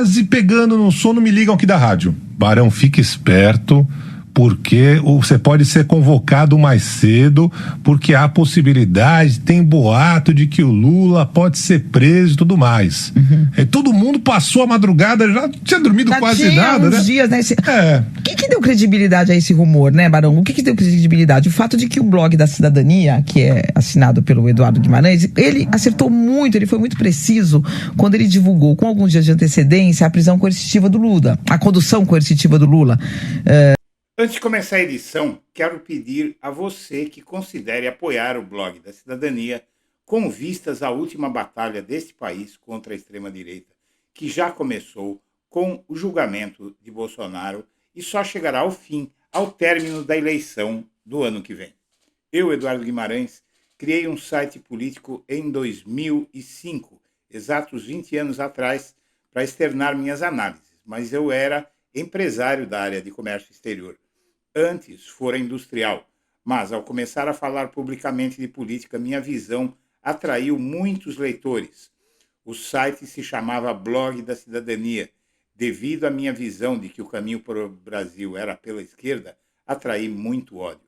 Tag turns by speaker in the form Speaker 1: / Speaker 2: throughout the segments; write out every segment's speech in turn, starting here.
Speaker 1: quase pegando no sono, me ligam aqui da rádio. Barão, fique esperto, porque você pode ser convocado mais cedo, porque há possibilidade, tem boato de que o Lula pode ser preso e tudo mais. Todo mundo passou a madrugada, já tinha dormido quase nada, né?
Speaker 2: Dias, né? O que deu credibilidade a esse rumor, né, Barão? O que deu credibilidade? O fato de que o blog da Cidadania, que é assinado pelo Eduardo Guimarães, ele acertou muito, ele foi muito preciso quando ele divulgou, com alguns dias de antecedência, a prisão coercitiva do Lula, a condução coercitiva do Lula.
Speaker 3: Antes de começar a edição, quero pedir a você que considere apoiar o blog da Cidadania com vistas à última batalha deste país contra a extrema-direita, que já começou com o julgamento de Bolsonaro e só chegará ao fim ao término da eleição do ano que vem. Eu, Eduardo Guimarães, criei um site político em 2005, exatos 20 anos atrás, para externar minhas análises, mas eu era empresário da área de comércio exterior. Antes fora industrial, mas ao começar a falar publicamente de política, minha visão atraiu muitos leitores. O site se chamava Blog da Cidadania. Devido à minha visão de que o caminho para o Brasil era pela esquerda, atraí muito ódio.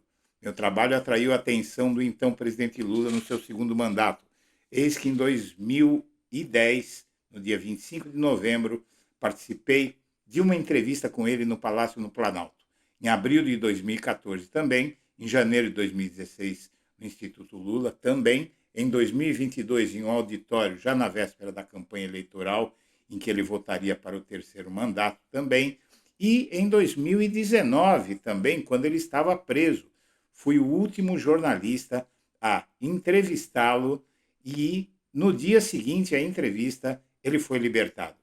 Speaker 3: Meu trabalho atraiu a atenção do então presidente Lula no seu segundo mandato. Eis que em 2010, no dia 25 de novembro, participei de uma entrevista com ele no Palácio no Planalto. Em abril de 2014 também, em janeiro de 2016 no Instituto Lula, também em 2022 em um auditório, já na véspera da campanha eleitoral, em que ele votaria para o terceiro mandato também, e em 2019 também, quando ele estava preso. Fui o último jornalista a entrevistá-lo e no dia seguinte à entrevista ele foi libertado.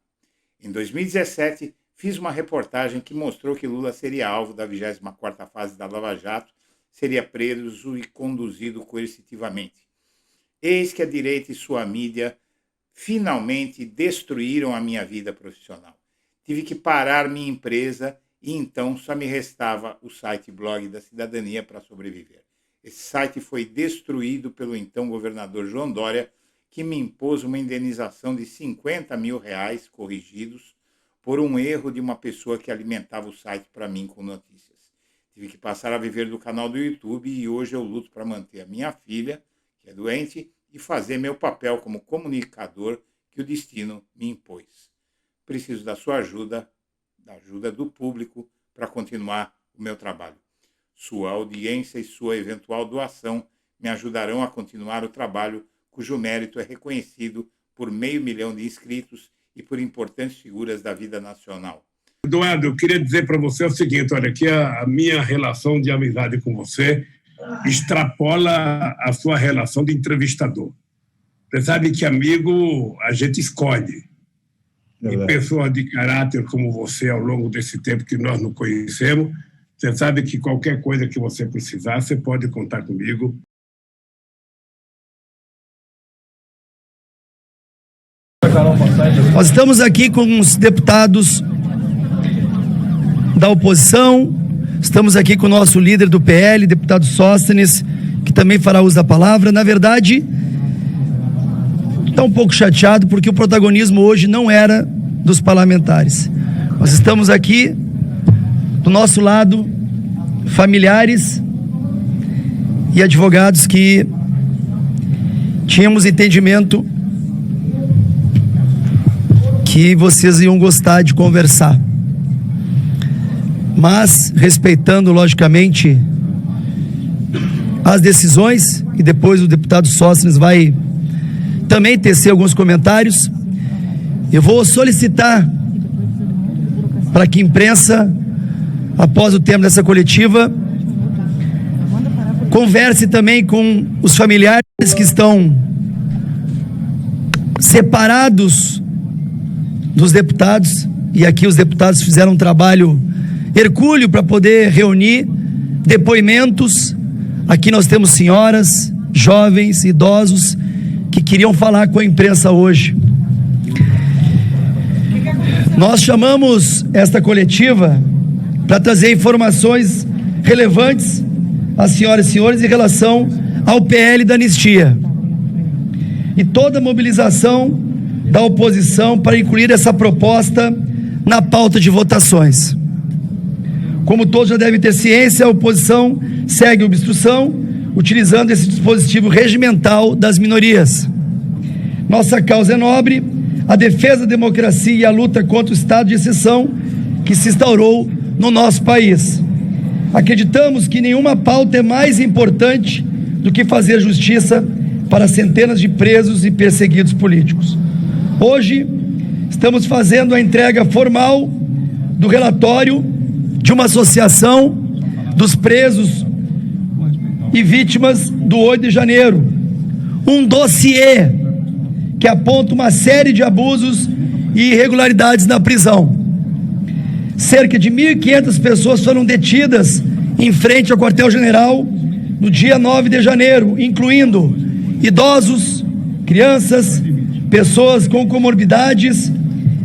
Speaker 3: Em 2017, fiz uma reportagem que mostrou que Lula seria alvo da 24ª fase da Lava Jato, seria preso e conduzido coercitivamente. Eis que a direita e sua mídia finalmente destruíram a minha vida profissional. Tive que parar minha empresa e então só me restava o site Blog da Cidadania para sobreviver. Esse site foi destruído pelo então governador João Dória, que me impôs uma indenização de R$50 mil corrigidos por um erro de uma pessoa que alimentava o site para mim com notícias. Tive que passar a viver do canal do YouTube e hoje eu luto para manter a minha filha, que é doente, e fazer meu papel como comunicador que o destino me impôs. Preciso da sua ajuda, da ajuda do público, para continuar o meu trabalho. Sua audiência e sua eventual doação me ajudarão a continuar o trabalho cujo mérito é reconhecido por 500 mil de inscritos e por importantes figuras da vida nacional.
Speaker 4: Eduardo, eu queria dizer para você o seguinte, olha, que a minha relação de amizade com você extrapola a sua relação de entrevistador. Você sabe que amigo a gente escolhe. E pessoas de caráter como você, ao longo desse tempo que nós nos conhecemos, você sabe que qualquer coisa que você precisar, você pode contar comigo.
Speaker 5: Nós estamos aqui com os deputados da oposição, estamos aqui com o nosso líder do PL, deputado Sóstenes, que também fará uso da palavra. Na verdade, está um pouco chateado porque o protagonismo hoje não era dos parlamentares. Nós estamos aqui, do nosso lado, familiares e advogados que tínhamos entendimento que vocês iam gostar de conversar. Mas, respeitando, logicamente, as decisões, e depois o deputado Sóstenes vai também tecer alguns comentários, eu vou solicitar para que a imprensa, após o termo dessa coletiva, converse também com os familiares que estão separados dos deputados, e aqui os deputados fizeram um trabalho hercúleo para poder reunir depoimentos. Aqui nós temos senhoras, jovens, idosos que queriam falar com a imprensa hoje. Nós chamamos esta coletiva para trazer informações relevantes às senhoras e senhores em relação ao PL da anistia. E toda mobilização da oposição para incluir essa proposta na pauta de votações. Como todos já devem ter ciência, a oposição segue a obstrução, utilizando esse dispositivo regimental das minorias. Nossa causa é nobre, a defesa da democracia e a luta contra o estado de exceção que se instaurou no nosso país. Acreditamos que nenhuma pauta é mais importante do que fazer justiça para centenas de presos e perseguidos políticos. Hoje, estamos fazendo a entrega formal do relatório de uma associação dos presos e vítimas do 8 de janeiro. Um dossiê que aponta uma série de abusos e irregularidades na prisão. Cerca de 1.500 pessoas foram detidas em frente ao quartel-general no dia 9 de janeiro, incluindo idosos, crianças, pessoas com comorbidades,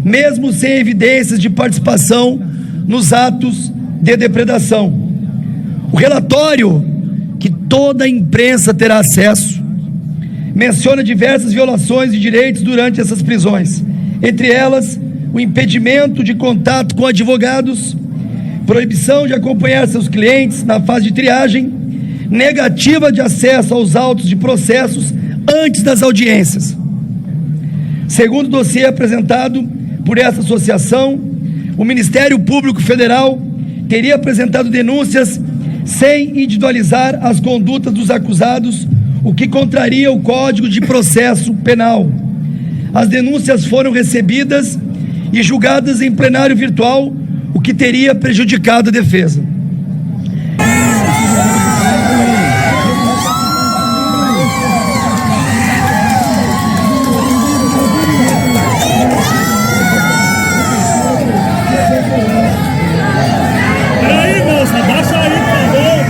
Speaker 5: mesmo sem evidências de participação nos atos de depredação. O relatório, que toda a imprensa terá acesso, menciona diversas violações de direitos durante essas prisões, entre elas o impedimento de contato com advogados, proibição de acompanhar seus clientes na fase de triagem, negativa de acesso aos autos de processos antes das audiências. Segundo o dossiê apresentado por essa associação, o Ministério Público Federal teria apresentado denúncias sem individualizar as condutas dos acusados, o que contraria o Código de Processo Penal. As denúncias foram recebidas e julgadas em plenário virtual, o que teria prejudicado a defesa.
Speaker 6: Peraí, moça, baixa aí, por favor.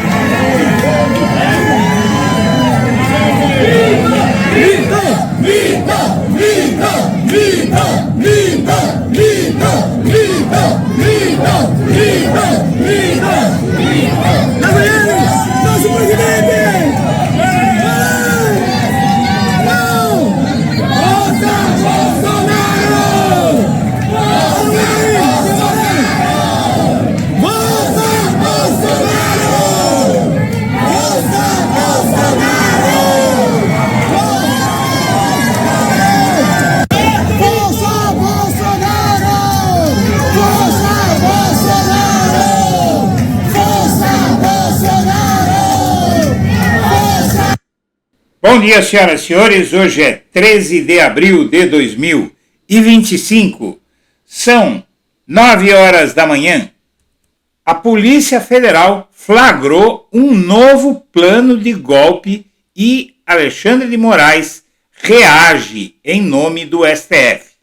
Speaker 6: Nosso presidente! Não! Força Bolsonaro! Força Bolsonaro! Força Bolsonaro! Força Bolsonaro! Força Bolsonaro! Força Bolsonaro! Força...
Speaker 3: Bom dia, senhoras e senhores. Hoje é 13 de abril de 2025. São 9 horas da manhã. A Polícia Federal flagrou um novo plano de golpe e Alexandre de Moraes reage em nome do STF.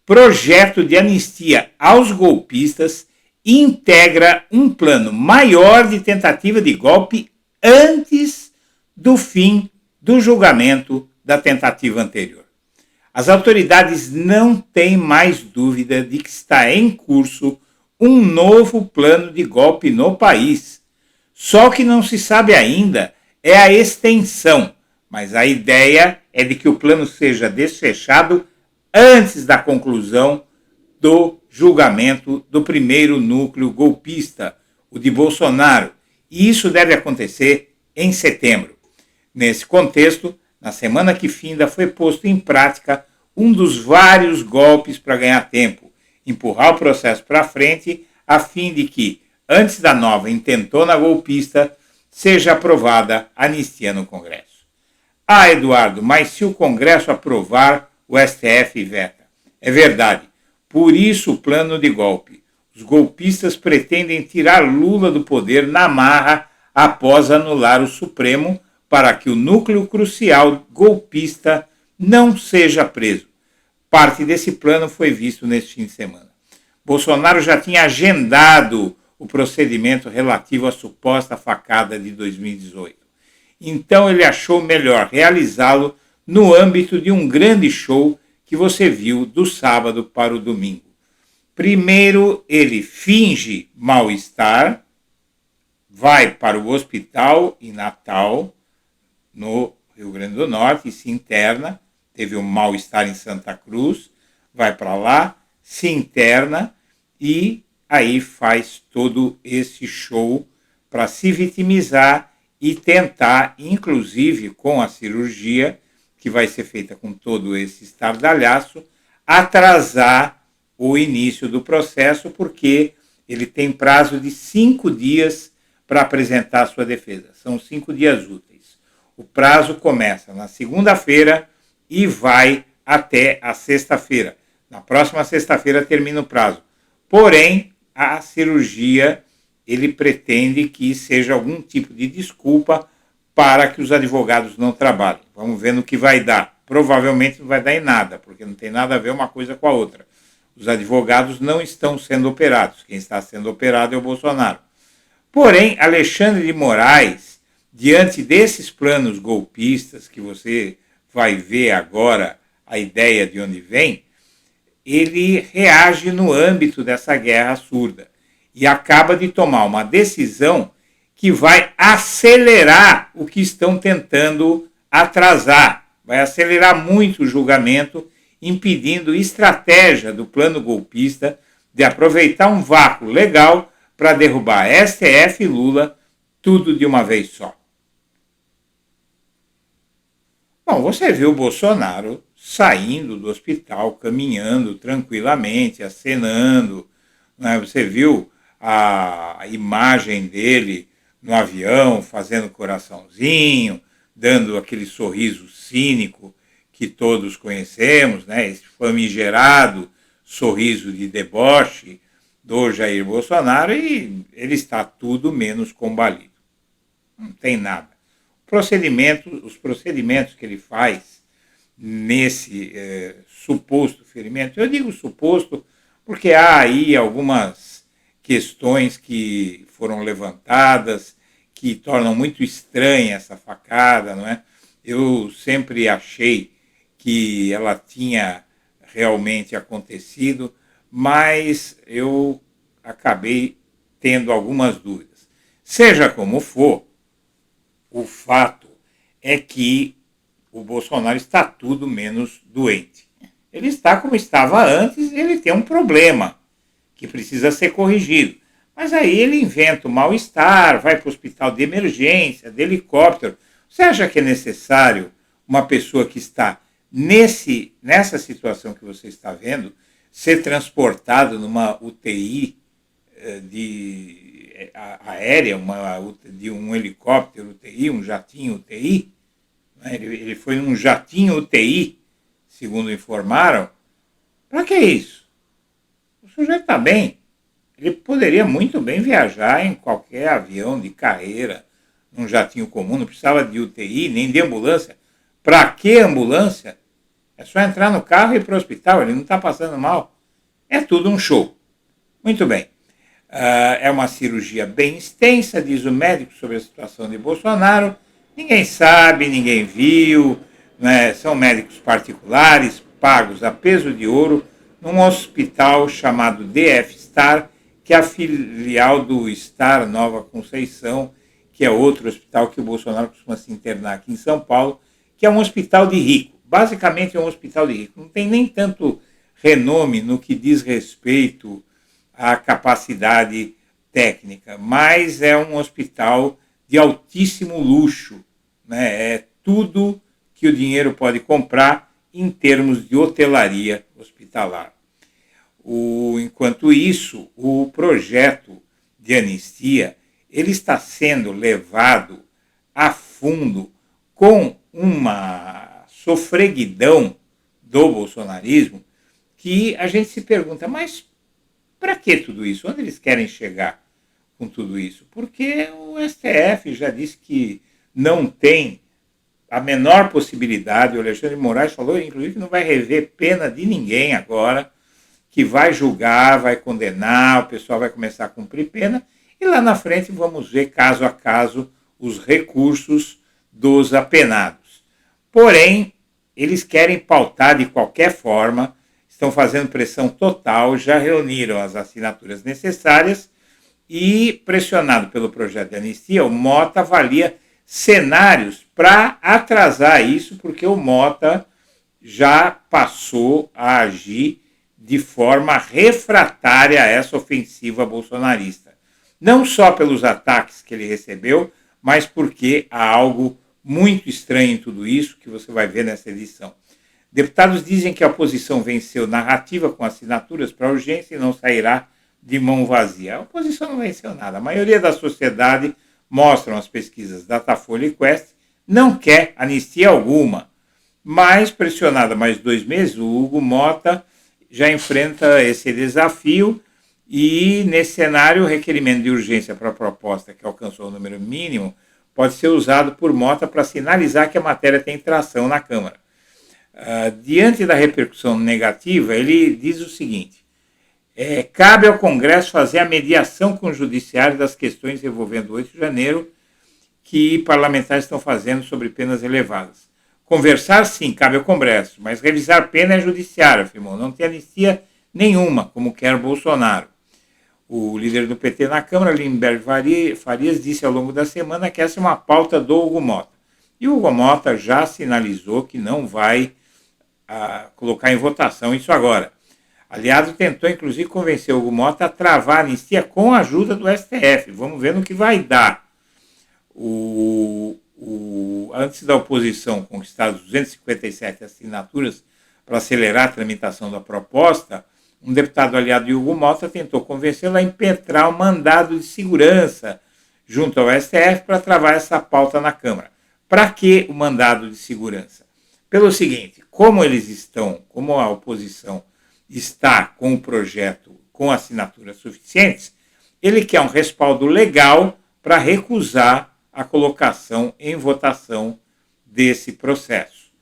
Speaker 3: Projeto de anistia aos golpistas integra um plano maior de tentativa de golpe antes do fim do julgamento da tentativa anterior. As autoridades não têm mais dúvida de que está em curso um novo plano de golpe no país. Só o que não se sabe ainda é a extensão, mas a ideia é de que o plano seja desfechado antes da conclusão do julgamento do primeiro núcleo golpista, o de Bolsonaro, e isso deve acontecer em setembro. Nesse contexto, na semana que finda, foi posto em prática um dos vários golpes para ganhar tempo, empurrar o processo para frente, a fim de que, antes da nova intentona golpista, seja aprovada a anistia no Congresso. Ah, Eduardo, mas se o Congresso aprovar, o STF veta. É verdade. Por isso o plano de golpe. Os golpistas pretendem tirar Lula do poder na marra após anular o Supremo para que o núcleo crucial golpista não seja preso. Parte desse plano foi visto neste fim de semana. Bolsonaro já tinha agendado o procedimento relativo à suposta facada de 2018. Então ele achou melhor realizá-lo no âmbito de um grande show que você viu do sábado para o domingo. Primeiro ele finge mal-estar, vai para o hospital em Natal, no Rio Grande do Norte, e se interna, teve um mal-estar em Santa Cruz, vai para lá, se interna e aí faz todo esse show para se vitimizar e tentar, inclusive com a cirurgia, que vai ser feita com todo esse estardalhaço, atrasar o início do processo, porque ele tem prazo de 5 dias para apresentar a sua defesa. São 5 dias úteis. O prazo começa na segunda-feira e vai até a sexta-feira. Na próxima sexta-feira termina o prazo. Porém, a cirurgia, ele pretende que seja algum tipo de desculpa para que os advogados não trabalhem. Vamos ver no que vai dar. Provavelmente não vai dar em nada, porque não tem nada a ver uma coisa com a outra. Os advogados não estão sendo operados. Quem está sendo operado é o Bolsonaro. Porém, Alexandre de Moraes, diante desses planos golpistas, que você vai ver agora a ideia de onde vem, ele reage no âmbito dessa guerra surda e acaba de tomar uma decisão que vai acelerar o que estão tentando atrasar. Vai acelerar muito o julgamento, impedindo estratégia do plano golpista de aproveitar um vácuo legal para derrubar STF e Lula, tudo de uma vez só. Bom, você viu o Bolsonaro saindo do hospital, caminhando tranquilamente, acenando, né? Você viu a imagem dele no avião, fazendo coraçãozinho, dando aquele sorriso cínico que todos conhecemos, né? Esse famigerado sorriso de deboche do Jair Bolsonaro, e ele está tudo menos combalido. Não tem nada. Os procedimentos que ele faz nesse suposto ferimento, eu digo suposto porque há aí algumas questões que foram levantadas que tornam muito estranha essa facada, não é? Eu sempre achei que ela tinha realmente acontecido, mas eu acabei tendo algumas dúvidas. Seja como for, o fato é que o Bolsonaro está tudo menos doente. Ele está como estava antes, ele tem um problema que precisa ser corrigido. Mas aí ele inventa o mal-estar, vai para o hospital de emergência, de helicóptero. Você acha que é necessário uma pessoa que está nessa situação que você está vendo ser transportado numa UTI aérea, de um helicóptero UTI, um jatinho UTI? Ele foi num jatinho UTI, segundo informaram. Para que isso? O sujeito está bem. Ele poderia muito bem viajar em qualquer avião de carreira, num jatinho comum, não precisava de UTI, nem de ambulância. Para que ambulância? É só entrar no carro e ir para o hospital, ele não está passando mal. É tudo um show. Muito bem. É uma cirurgia bem extensa, diz o médico sobre a situação de Bolsonaro. Ninguém sabe, ninguém viu, né? São médicos particulares, pagos a peso de ouro, num hospital chamado DF Star, que é a filial do Star Nova Conceição, que é outro hospital que o Bolsonaro costuma se internar aqui em São Paulo, que é um hospital de rico. Basicamente é um hospital de rico. Não tem nem tanto renome no que diz respeito à capacidade técnica, mas é um hospital de altíssimo luxo, né? É tudo que o dinheiro pode comprar em termos de hotelaria hospitalar. Enquanto isso, o projeto de anistia ele está sendo levado a fundo com uma sofreguidão do bolsonarismo que a gente se pergunta, mas para que tudo isso? Onde eles querem chegar com tudo isso? Porque o STF já disse que não tem a menor possibilidade, o Alexandre de Moraes falou, inclusive, que não vai rever pena de ninguém agora, que vai julgar, vai condenar, o pessoal vai começar a cumprir pena, e lá na frente vamos ver, caso a caso, os recursos dos apenados. Porém, eles querem pautar de qualquer forma, estão fazendo pressão total, já reuniram as assinaturas necessárias e, pressionado pelo projeto de anistia, o Mota avalia cenários para atrasar isso, porque o Mota já passou a agir de forma refratária a essa ofensiva bolsonarista. Não só pelos ataques que ele recebeu, mas porque há algo muito estranho em tudo isso que você vai ver nessa edição. Deputados dizem que a oposição venceu narrativa com assinaturas para urgência e não sairá de mão vazia. A oposição não venceu nada. A maioria da sociedade, mostram as pesquisas Datafolha e Quest, não quer anistia alguma. Mas, pressionado há mais de 2 meses, o Hugo Mota já enfrenta esse desafio e, nesse cenário, o requerimento de urgência para a proposta, que alcançou o número mínimo, pode ser usado por Mota para sinalizar que a matéria tem tração na Câmara. Diante da repercussão negativa, ele diz o seguinte: cabe ao Congresso fazer a mediação com o Judiciário das questões envolvendo o 8 de janeiro que parlamentares estão fazendo sobre penas elevadas. Conversar, sim, cabe ao Congresso, mas revisar pena é judiciário, afirmou. Não tem anistia nenhuma, como quer Bolsonaro. O líder do PT na Câmara, Limberg Farias, disse ao longo da semana que essa é uma pauta do Hugo Mota. E o Hugo Mota já sinalizou que não vai colocar em votação isso agora. Aliado tentou, inclusive, convencer o Hugo Mota a travar a anistia com a ajuda do STF. Vamos ver no que vai dar. Antes da oposição conquistar 257 assinaturas para acelerar a tramitação da proposta, um deputado aliado de Hugo Mota tentou convencê-lo a impetrar o mandado de segurança junto ao STF para travar essa pauta na Câmara. Para que o mandado de segurança? Pelo seguinte, como a oposição está com o projeto com assinaturas suficientes, ele quer um respaldo legal para recusar a colocação em votação desse processo.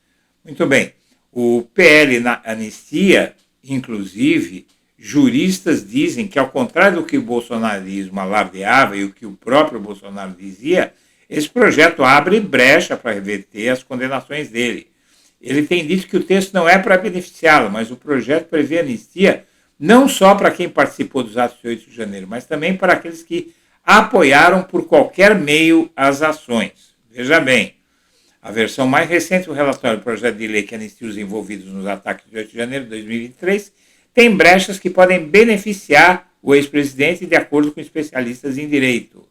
Speaker 3: Muito bem, o PL na anistia, inclusive, juristas dizem que, ao contrário do que o bolsonarismo alardeava e o que o próprio Bolsonaro dizia, esse projeto abre brecha para reverter as condenações dele. Ele tem dito que o texto não é para beneficiá-lo, mas o projeto prevê anistia não só para quem participou dos atos de 8 de janeiro, mas também para aqueles que apoiaram por qualquer meio as ações. Veja bem, a versão mais recente do relatório do projeto de lei que anistia os envolvidos nos ataques de 8 de janeiro de 2023 tem brechas que podem beneficiar o ex-presidente, de acordo com especialistas em direito.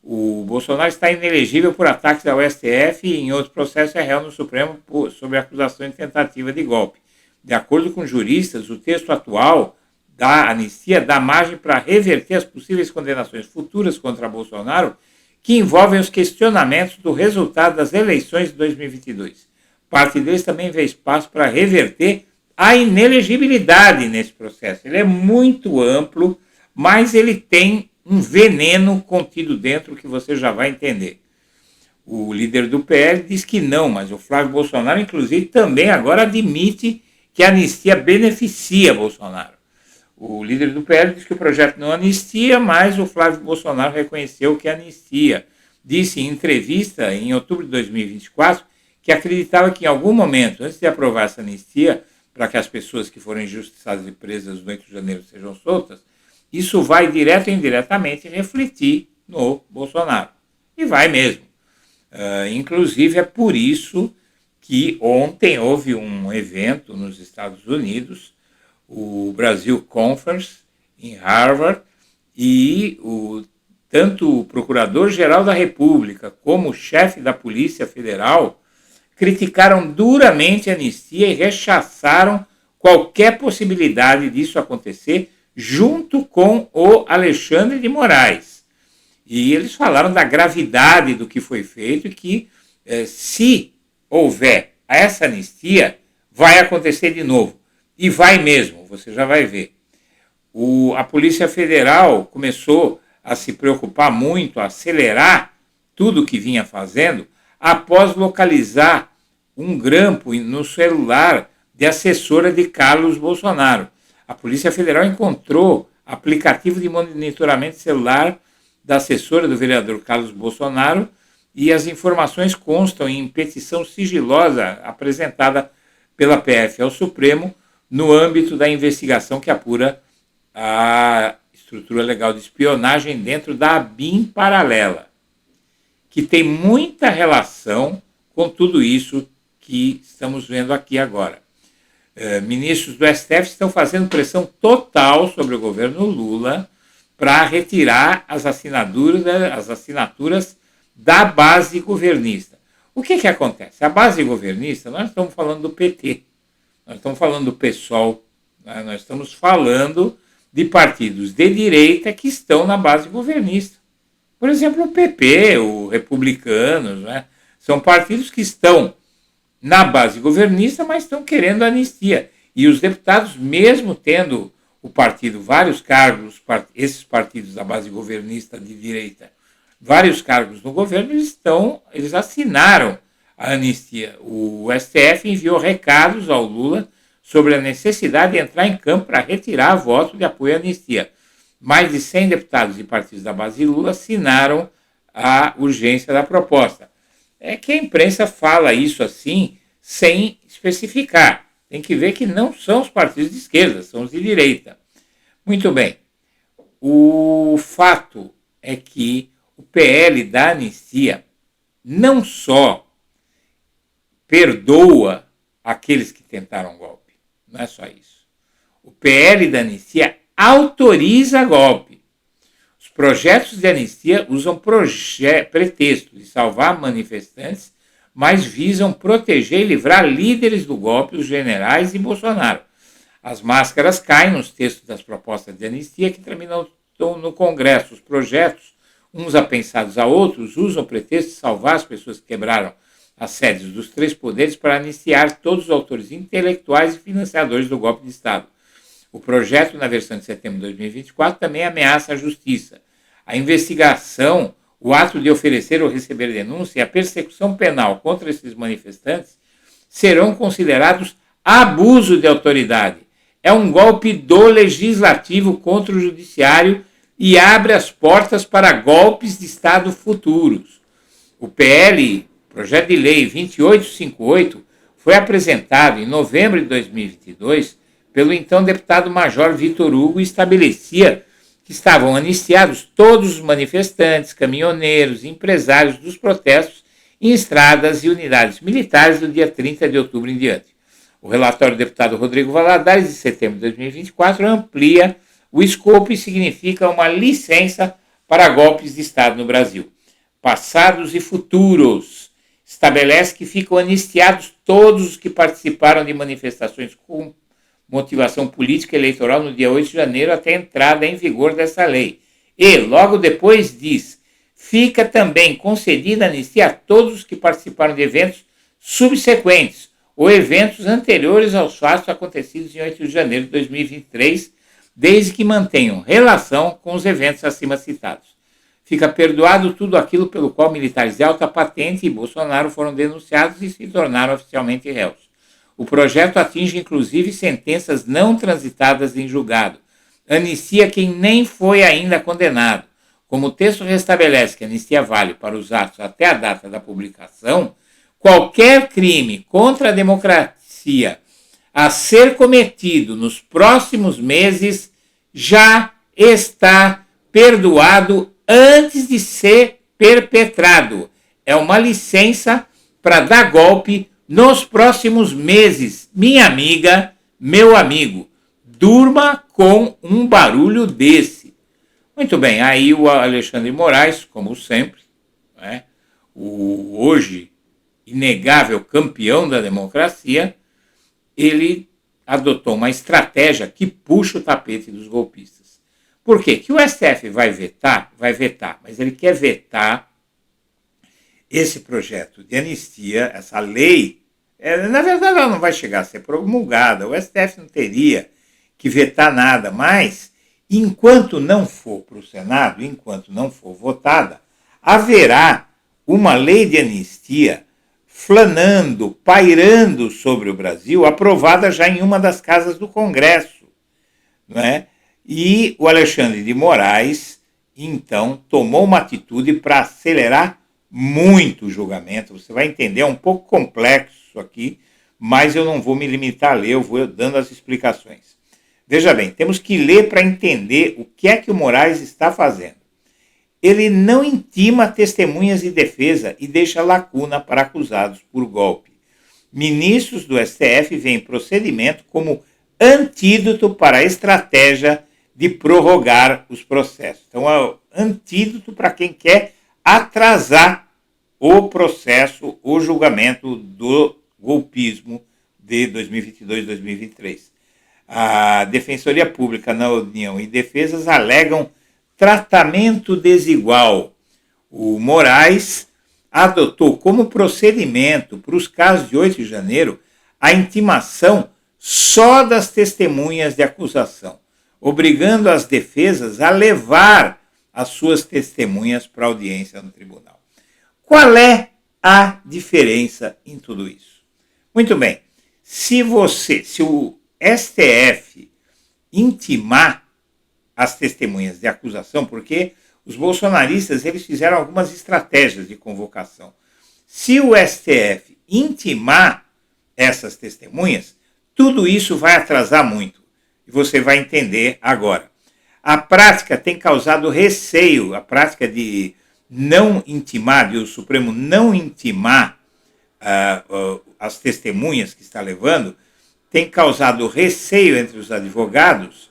Speaker 3: O Bolsonaro está inelegível por ataques ao STF e em outros processos é réu no Supremo sobre acusação de tentativa de golpe. De acordo com juristas, o texto atual da anistia dá margem para reverter as possíveis condenações futuras contra Bolsonaro que envolvem os questionamentos do resultado das eleições de 2022. Parte deles também vê espaço para reverter a inelegibilidade nesse processo. Ele é muito amplo, mas ele tem um veneno contido dentro que você já vai entender. O líder do PL diz que não, mas o Flávio Bolsonaro, inclusive, também agora admite que a anistia beneficia Bolsonaro. O líder do PL diz que o projeto não anistia, mas o Flávio Bolsonaro reconheceu que anistia. Disse em entrevista, em outubro de 2024, que acreditava que em algum momento, antes de aprovar essa anistia, para que as pessoas que foram injustiçadas e presas no 8 de janeiro sejam soltas, isso vai direto ou indiretamente refletir no Bolsonaro. E vai mesmo. Inclusive, é por isso que ontem houve um evento nos Estados Unidos, o Brasil Conference, em Harvard, e tanto o Procurador-Geral da República como o chefe da Polícia Federal criticaram duramente a anistia e rechaçaram qualquer possibilidade disso acontecer, junto com o Alexandre de Moraes. E eles falaram da gravidade do que foi feito e que, se houver essa anistia, vai acontecer de novo. E vai mesmo, você já vai ver. A Polícia Federal começou a se preocupar muito, a acelerar tudo o que vinha fazendo, após localizar um grampo no celular de assessora de Carlos Bolsonaro. A Polícia Federal encontrou aplicativo de monitoramento celular da assessora do vereador Carlos Bolsonaro e as informações constam em petição sigilosa apresentada pela PF ao Supremo no âmbito da investigação que apura a estrutura legal de espionagem dentro da ABIN paralela, que tem muita relação com tudo isso que estamos vendo aqui agora. ministros do STF estão fazendo pressão total sobre o governo Lula para retirar as assinaturas da base governista. O que acontece? A base governista, nós estamos falando do PT, nós estamos falando do PSOL, né? Nós estamos falando de partidos de direita que estão na base governista. Por exemplo, o PP, o Republicanos, né? São partidos que estão na base governista, mas estão querendo anistia. E os deputados, mesmo tendo o partido vários cargos, esses partidos da base governista de direita, vários cargos no governo, eles assinaram a anistia. O STF enviou recados ao Lula sobre a necessidade de entrar em campo para retirar voto de apoio à anistia. Mais de 100 deputados e partidos da base Lula assinaram a urgência da proposta. É que a imprensa fala isso assim, sem especificar. Tem que ver que não são os partidos de esquerda, são os de direita. Muito bem. O fato é que o PL da anistia não só perdoa aqueles que tentaram golpe, não é só isso. O PL da anistia autoriza golpe. Os projetos de anistia usam pretexto de salvar manifestantes, mas visam proteger e livrar líderes do golpe, os generais e Bolsonaro. As máscaras caem nos textos das propostas de anistia que terminam no Congresso. Os projetos, uns apensados a outros, usam o pretexto de salvar as pessoas que quebraram as sedes dos três poderes para anistiar todos os autores intelectuais e financiadores do golpe de Estado. O projeto, na versão de setembro de 2024, também ameaça a justiça. A investigação, o ato de oferecer ou receber denúncia e a persecução penal contra esses manifestantes serão considerados abuso de autoridade. É um golpe do legislativo contra o judiciário e abre as portas para golpes de Estado futuros. O PL, Projeto de Lei 2858, foi apresentado em novembro de 2022 pelo então deputado-major Vitor Hugo e estabelecia que estavam anistiados todos os manifestantes, caminhoneiros e empresários dos protestos em estradas e unidades militares do dia 30 de outubro em diante. O relatório do deputado Rodrigo Valadares, de setembro de 2024, amplia o escopo e significa uma licença para golpes de Estado no Brasil, passados e futuros. Estabelece que ficam anistiados todos os que participaram de manifestações com motivação política eleitoral no dia 8 de janeiro até a entrada em vigor dessa lei. E, logo depois, diz, fica também concedida anistia a todos os que participaram de eventos subsequentes ou eventos anteriores aos fatos acontecidos em 8 de janeiro de 2023, desde que mantenham relação com os eventos acima citados. Fica perdoado tudo aquilo pelo qual militares de alta patente e Bolsonaro foram denunciados e se tornaram oficialmente réus. O projeto atinge, inclusive, sentenças não transitadas em julgado. Anistia quem nem foi ainda condenado. Como o texto restabelece que a anistia vale para os atos até a data da publicação, qualquer crime contra a democracia a ser cometido nos próximos meses já está perdoado antes de ser perpetrado. É uma licença para dar golpe nos próximos meses. Minha amiga, meu amigo, durma com um barulho desse. Muito bem, aí o Alexandre de Moraes, como sempre, né, o hoje inegável campeão da democracia, ele adotou uma estratégia que puxa o tapete dos golpistas. Por quê? Que o STF vai vetar, mas ele quer vetar esse projeto de anistia, essa lei. Na verdade, ela não vai chegar a ser promulgada, o STF não teria que vetar nada, mas enquanto não for para o Senado, enquanto não for votada, haverá uma lei de anistia flanando, pairando sobre o Brasil, aprovada já em uma das casas do Congresso, não é? E o Alexandre de Moraes, então, tomou uma atitude para acelerar muito o julgamento. Você vai entender, é um pouco complexo aqui, mas eu não vou me limitar a ler, eu vou dando as explicações. Veja bem, temos que ler para entender o que é que o Moraes está fazendo. Ele não intima testemunhas de defesa e deixa lacuna para acusados por golpe. Ministros do STF veem procedimento como antídoto para a estratégia de prorrogar os processos. Então, é o antídoto para quem quer atrasar o processo, o julgamento do golpismo de 2022-2023. A Defensoria Pública na União e Defesas alegam tratamento desigual. O Moraes adotou como procedimento para os casos de 8 de janeiro a intimação só das testemunhas de acusação, obrigando as defesas a levar as suas testemunhas para audiência no tribunal. Qual é a diferença em tudo isso? Muito bem, se o STF intimar as testemunhas de acusação, porque os bolsonaristas eles fizeram algumas estratégias de convocação. Se o STF intimar essas testemunhas, tudo isso vai atrasar muito. E você vai entender agora. A prática tem causado receio, a prática de não intimar, de o Supremo não intimar as testemunhas que está levando, tem causado receio entre os advogados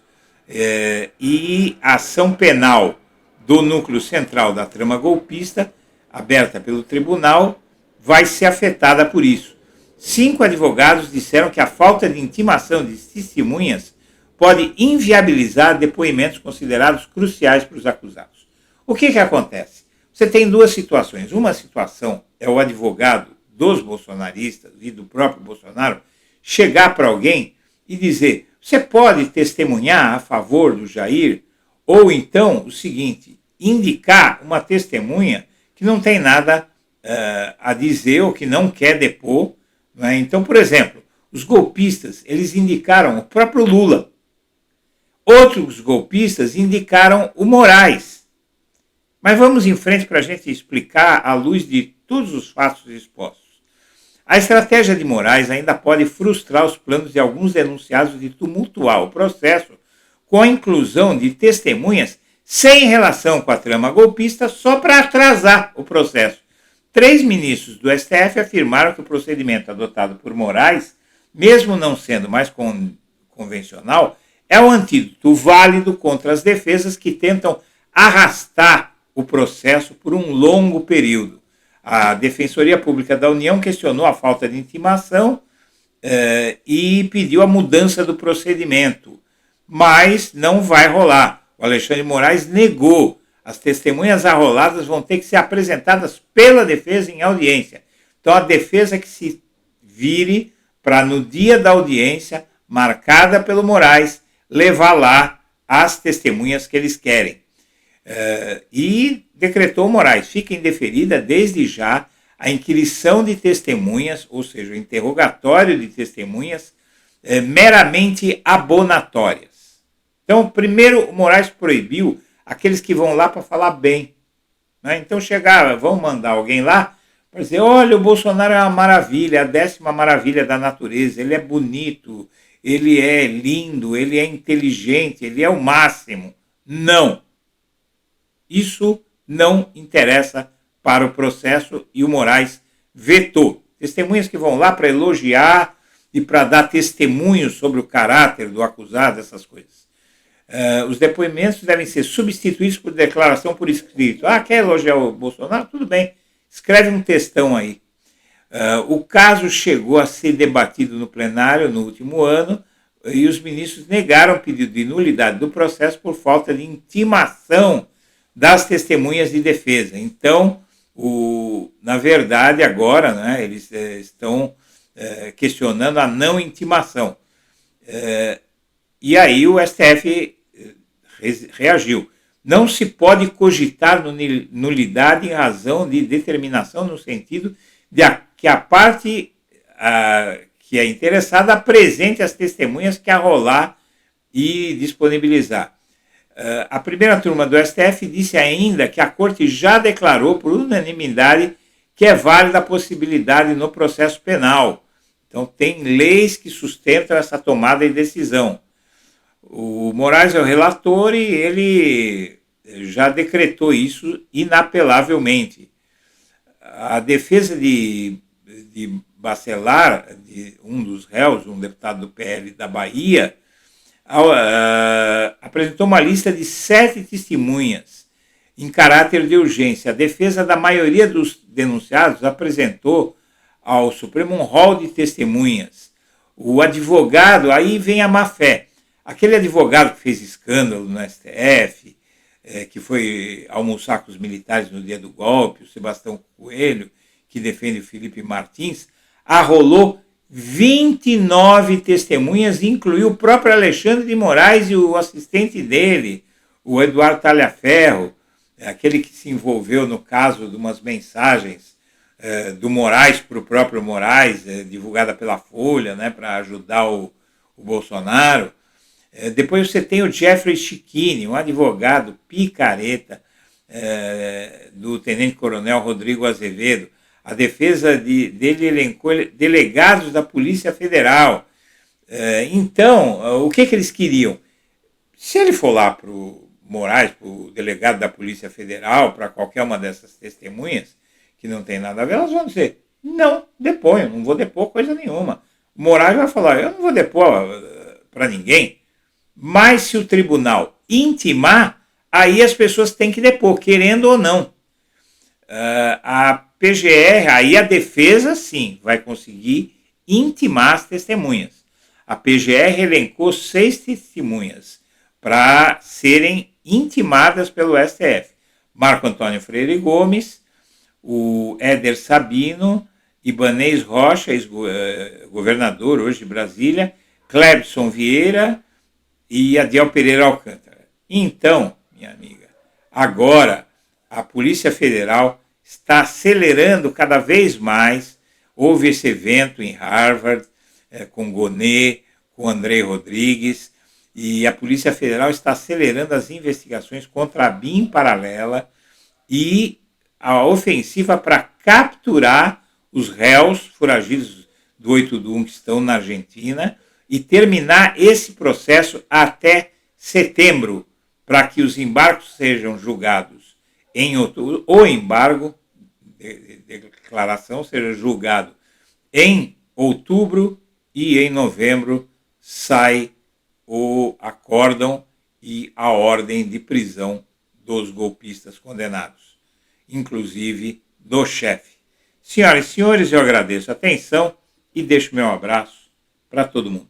Speaker 3: e a ação penal do núcleo central da trama golpista, aberta pelo tribunal, vai ser afetada por isso. 5 advogados disseram que a falta de intimação de testemunhas pode inviabilizar depoimentos considerados cruciais para os acusados. O que acontece? Você tem 2 situações. Uma situação é o advogado dos bolsonaristas e do próprio Bolsonaro chegar para alguém e dizer: você pode testemunhar a favor do Jair? Ou então, o seguinte, indicar uma testemunha que não tem nada a dizer ou que não quer depor. Né? Então, por exemplo, os golpistas, eles indicaram o próprio Lula. Outros golpistas indicaram o Moraes. Mas vamos em frente para a gente explicar à luz de todos os fatos expostos. A estratégia de Moraes ainda pode frustrar os planos de alguns denunciados de tumultuar o processo com a inclusão de testemunhas sem relação com a trama golpista só para atrasar o processo. 3 ministros do STF afirmaram que o procedimento adotado por Moraes, mesmo não sendo mais convencional, é um antídoto válido contra as defesas que tentam arrastar o processo por um longo período. A Defensoria Pública da União questionou a falta de intimação e pediu a mudança do procedimento, mas não vai rolar. O Alexandre Moraes negou. As testemunhas arroladas vão ter que ser apresentadas pela defesa em audiência. Então, a defesa que se vire para, no dia da audiência, marcada pelo Moraes, levar lá as testemunhas que eles querem. E decretou Moraes: fica indeferida desde já a inquirição de testemunhas, ou seja, o interrogatório de testemunhas meramente abonatórias. Então, primeiro, o Moraes proibiu aqueles que vão lá para falar bem. Né? Então, vão mandar alguém lá para dizer: olha, o Bolsonaro é uma maravilha, a 10ª maravilha da natureza, ele é bonito, ele é lindo, ele é inteligente, ele é o máximo. Não. Isso não interessa para o processo e o Moraes vetou. Testemunhas que vão lá para elogiar e para dar testemunhos sobre o caráter do acusado, essas coisas. Os depoimentos devem ser substituídos por declaração por escrito. Quer elogiar o Bolsonaro? Tudo bem, escreve um textão aí. O caso chegou a ser debatido no plenário no último ano e os ministros negaram o pedido de nulidade do processo por falta de intimação das testemunhas de defesa. Então, na verdade, agora, né, eles estão questionando a não intimação. E aí o STF reagiu. Não se pode cogitar nulidade em razão de determinação no sentido de que a parte que é interessada apresente as testemunhas que arrolar e disponibilizar. A primeira turma do STF disse ainda que a Corte já declarou por unanimidade que é válida a possibilidade no processo penal. Então, tem leis que sustentam essa tomada de decisão. O Moraes é o relator e ele já decretou isso inapelavelmente. A defesa de de Bacelar, de um dos réus, um deputado do PL da Bahia, apresentou uma lista de 7 testemunhas em caráter de urgência. A defesa da maioria dos denunciados apresentou ao Supremo um rol de testemunhas. O advogado, aí vem a má-fé. Aquele advogado que fez escândalo no STF, que foi almoçar com os militares no dia do golpe, o Sebastião Coelho, que defende o Felipe Martins, arrolou 29 testemunhas, incluiu o próprio Alexandre de Moraes e o assistente dele, o Eduardo Talhaferro, aquele que se envolveu no caso de umas mensagens do Moraes para o próprio Moraes, divulgada pela Folha, né, para ajudar o Bolsonaro. Depois você tem o Jeffrey Chiquini, um advogado picareta do tenente-coronel Rodrigo Azevedo. A defesa dele elencou delegados da Polícia Federal. Então, o que eles queriam? Se ele for lá para o Moraes, para o delegado da Polícia Federal, para qualquer uma dessas testemunhas, que não tem nada a ver, elas vão dizer, não, deponho, não vou depor coisa nenhuma. O Moraes vai falar, eu não vou depor para ninguém. Mas se o tribunal intimar, aí as pessoas têm que depor, querendo ou não. A PGR, aí a defesa, sim, vai conseguir intimar as testemunhas. A PGR elencou 6 testemunhas para serem intimadas pelo STF. Marco Antônio Freire Gomes, o Éder Sabino, Ibanez Rocha, ex-governador hoje de Brasília, Clebson Vieira e Adiel Pereira Alcântara. Então, minha amiga, agora a Polícia Federal está acelerando cada vez mais. Houve esse evento em Harvard, com Gonê, com Andrei Rodrigues, e a Polícia Federal está acelerando as investigações contra a BIM paralela e a ofensiva para capturar os réus foragidos do 8 de 1 que estão na Argentina e terminar esse processo até setembro, para que os embargos sejam julgados em outubro. O embargo de declaração seja julgado em outubro e em novembro sai o acórdão e a ordem de prisão dos golpistas condenados, inclusive do chefe. Senhoras e senhores, eu agradeço a atenção e deixo meu abraço para todo mundo.